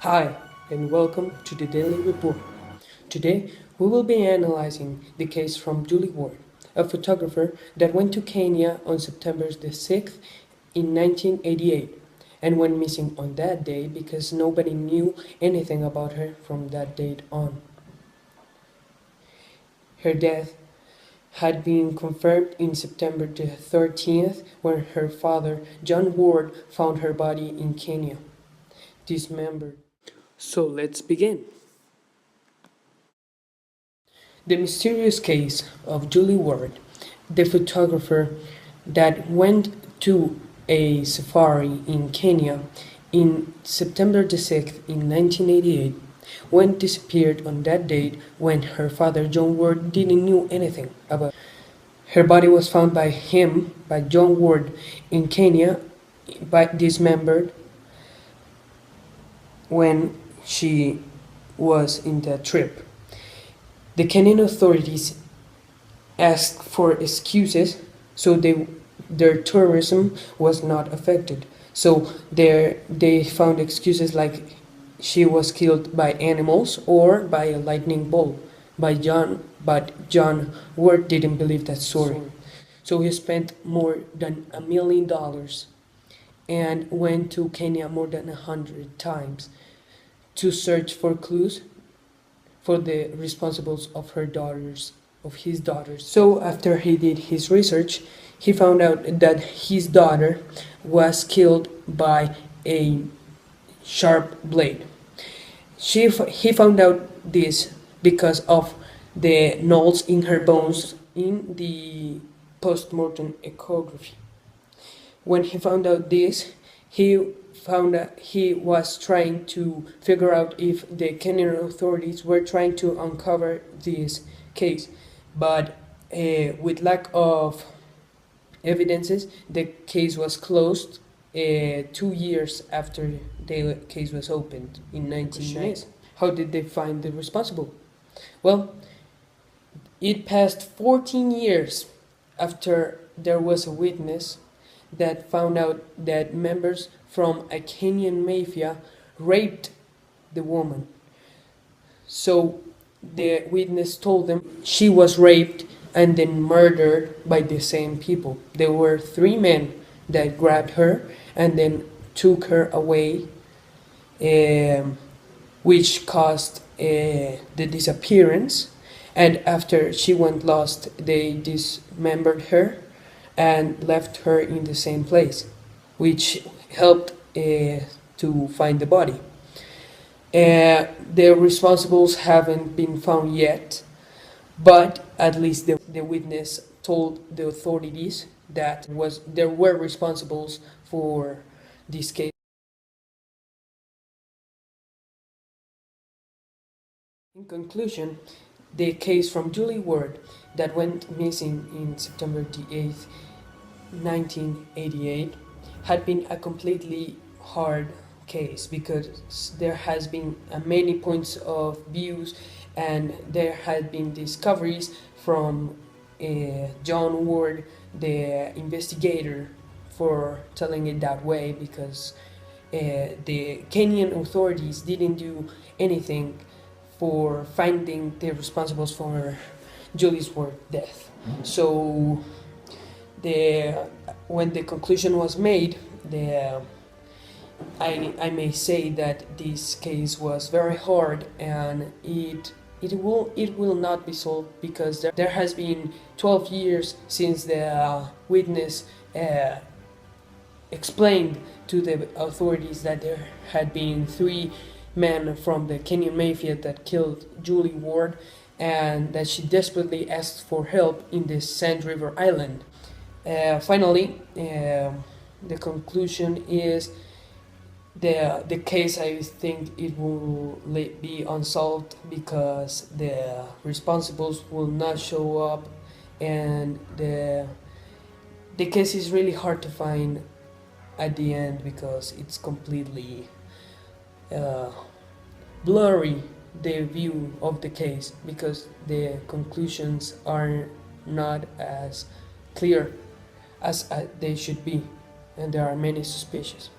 Hi, and welcome to the Daily Report. Today, we will be analyzing the case from Julie Ward, a photographer that went to Kenya on September the 6th in 1988 and went missing on that day because nobody knew anything about her from that date on. Her death had been confirmed in September the 13th when her father, John Ward, found her body in Kenya, dismembered. So let's begin. The mysterious case of Julie Ward, the photographer that went to a safari in Kenya in September the 6th in 1988, went disappeared on that date when her father John Ward didn't know anything about. Her body was found by John Ward in Kenya, dismembered when she was in the trip. The Kenyan authorities asked for excuses so their tourism was not affected. So they found excuses like she was killed by animals or by a lightning bolt but John Ward didn't believe that story. So he spent more than $1 million and went to Kenya more than 100 times to search for clues for the responsibles of his daughters. So after he did his research, he found out that his daughter was killed by a sharp blade. He found out this because of the knolls in her bones in the post-mortem echography. When he found out this, he found that he was trying to figure out if the Kenyan authorities were trying to uncover this case, but with lack of evidences, the case was closed 2 years after the case was opened in 1990. How did they find the responsible? Well, it passed 14 years after there was a witness that found out that members from a Kenyan mafia raped the woman. So the witness told them she was raped and then murdered by the same people. There were 3 men that grabbed her and then took her away, which caused the disappearance. And after she went lost, they dismembered her and left her in the same place, which helped to find the body. The responsibles haven't been found yet, but at least the witness told the authorities that there were responsibles for this case. In conclusion, the case from Julie Ward that went missing in September the 8th, 1988, had been a completely hard case because there has been many points of views and there had been discoveries from John Ward, the investigator, for telling it that way because the Kenyan authorities didn't do anything for finding the responsibles for Julie's Ward death. So when the conclusion was made, I may say that this case was very hard and it will not be solved because there has been 12 years since the witness explained to the authorities that there had been 3 men from the Kenyan mafia that killed Julie Ward and that she desperately asked for help in the Sand River Island. Finally, the conclusion is the case. I think it will be unsolved because the responsibles will not show up, and the case is really hard to find at the end because it's completely blurry, the view of the case, because the conclusions are not as clear as they should be, and there are many suspicions.